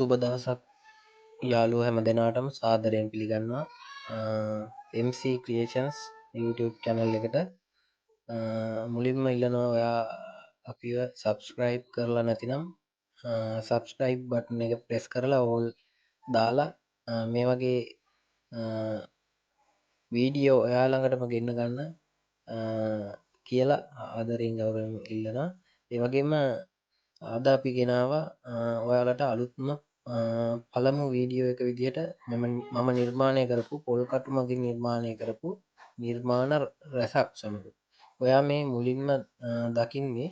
සුබ දවසක් යාළුවෝ හැම දෙනාටම සාදරයෙන් පිළිගන්නවා MC Creations YouTube channel එකට. මුලින්ම ඉල්ලනවා ඔයා අපිව subscribe කරලා නැතිනම් subscribe button එක press කරලා all දාලා මේ වගේ වීඩියෝ ඔයා ළඟටම ගෙන්න ගන්න කියලා ආදරයෙන් ගෞරවයෙන් ඉල්ලනවා. ඒ වගේම අද අපි ගෙනාවා ඔයාලට අලුත්ම පළමු වීඩියෝ එක විදිහට මම නිර්මාණය කරපු පොල්කටු මගින් නිර්මාණය කරපු නිර්මාණ රැසක් සමඟ. ඔයා මේ මුලින්ම දකින්නේ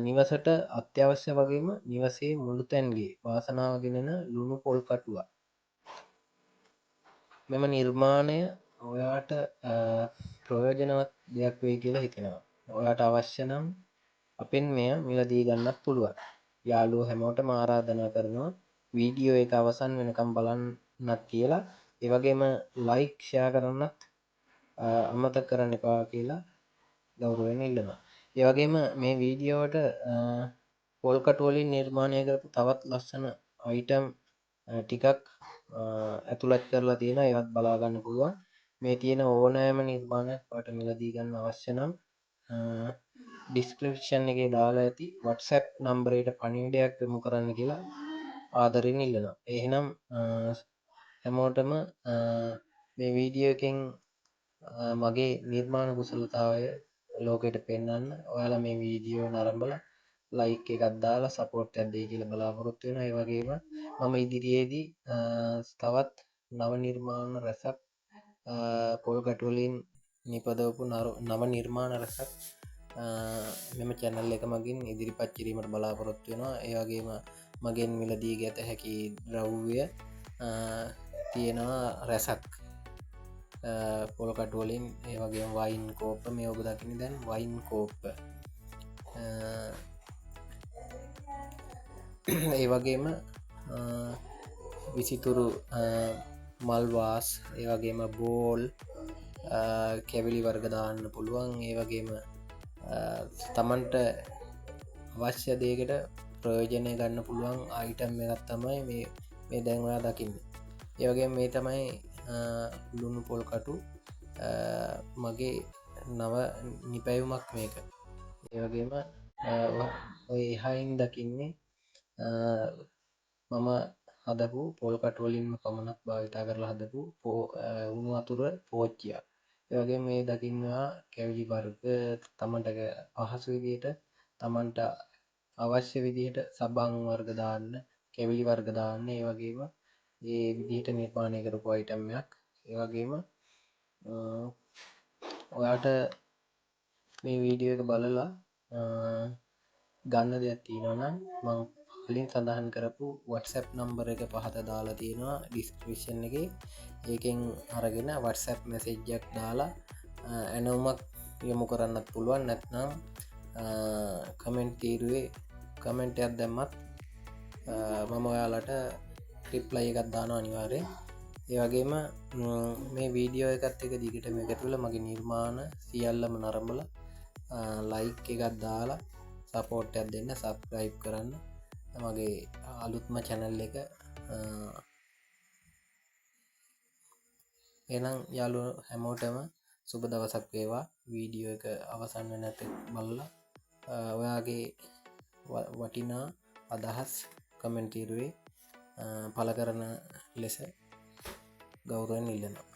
නිවසට අත්‍යවශ්‍ය වගේම නිවසේ මුළු තැන්ගේ වාසනාව ගෙනෙන ලුණු පොල්කටුවක්. මෙම නිර්මාණය ඔයාට ප්‍රයෝජනවත් දෙයක් වෙයි කියලා හිතෙනවා. ඔයාට අවශ්‍ය නම් අපෙන් මෙය මිලදී ගන්නත් පුළුවන්. යාළුවෝ හැමෝටම ආරාධනා කරනවා වීඩියෝ එක අවසන් වෙනකම් බලන්නත් කියලා. ඒ වගේම ලයික් ෂෙයා කරන්නත් අමතක කරන්න එපා කියලා ගෞරවයෙන් ඉල්ලනවා. ඒ වගේම මේ වීඩියෝවට පොල් කටු වලින් නිර්මාණය කරපු තවත් ලස්සන අයිටම් ටිකක් ඇතුළත් කරලා තියෙනවා. ඒවත් බලා ගන්න පුළුවන්. මේ තියෙන ඕනෑම නිර්මාණයක් ඔයාලට මිලදී ගන්න අවශ්‍ය නම් ඩිස්ක්‍රිප්ෂන් එකේ දාලා ඇති WhatsApp නම්බරයට පණිවිඩයක් යොමු කරන්න කියලා ආදරෙන් ඉල්ලනවා. එහෙනම් හැමෝටම මේ වීඩියෝ එකෙන් මගේ නිර්මාණ කුසලතාවය ලෝකෙට පෙන්වන්න ඔයාලා මේ වීඩියෝ නරඹලා ලයික් එකක් දාලා සපෝට් එකක් දෙයි කියලා බලාපොරොත්තු වෙනවා. ඒ වගේම මම ඉදිරියේදී තවත් නව නිර්මාණ රැසක් පොල් කටු වලින් නිපදවපු නව නිර්මාණ රැසක් මෙම channel එක මගින් ඉදිරිපත් කිරීමට බලාපොරොත්තු වෙනවා. ඒ වගේම මගෙන් මිලදී ගත හැකි ද්‍රව්‍ය තියෙනවා රැසක් පොල් කටු වලින්. ඒ වගේම වයින් කෝප්ප මේ ඔබ දකින්නේ දැන් වයින් කෝප්ප. ඒ වගේම විසිතුරු මල් වාස්, ඒ වගේම බෝල්, කැවිලි වර්ග දාන්න පුළුවන්. ඒ වගේම තමන්ට අවශ්‍ය දේකට ප්‍රයෝජනය ගන්න පුළුවන් අයිටම් එකක් තමයි මේ දැන් ඔයා දකින්නේ. ඒ වගේම මේ තමයි ලුණු පොල් කටු මගේ නව නිපැයුමක් මේක. ඒ වගේම ඔය එහයින් දකින්නේ මම හදපු පොල් කටු වලින්ම පමණක් භාවිතා කරලා හදපු උණු වතුර පෝච්චියක්. ඒ වගේම මේ දකින්නවා කැවිලි වර්ග තමන්ට පහසු විදිහට තමන්ට අවශ්‍ය විදිහට සබන් වර්ග දාන්න, කැවිලි වර්ග දාන්න. ඒ වගේම ඒ විදිහට නිර්මාණය කරපු අයිටම් එකක්. ඒ වගේම ඔයාට මේ වීඩියෝ එක බලලා ගන්න දෙයක් තියෙනවා නම් මම කලින් සඳහන් කරපු WhatsApp නම්බර එක පහත දාලා තියෙනවා ඩිස්ක්‍රිප්ෂන් එකේ. ඒකෙන් අරගෙන WhatsApp මැසේජ් එකක් දාලා ඇනවුමක් යොමු කරන්නත් පුළුවන්. නැත්නම් කමෙන්ට් තීරුවේ කමෙන්ට් එකක් දැම්මත් මම ඔයාලට රිප්ලයි එකක් දානවා අනිවාර්යෙන්. ඒ වගේම මේ වීඩියෝ එකත් එක දිගටම එකතු වෙලා මගේ නිර්මාණ සියල්ලම නරඹලා ලයික් එකක් දාලා සපෝට් එකක් දෙන්න, සබ්ස්ක්‍රයිබ් කරන්න මගේ අලුත්ම channel එක. එහෙනම් යාළුවෝ හැමෝටම සුබ දවසක් වේවා. වීඩියෝ එක අවසන් වෙනතෙක් බලලා ඔයාගේ වටිනා අදහස් කමෙන්ට් තීරුවේ පළ කරන ලෙස ගෞරවයෙන් ඉල්ලනවා.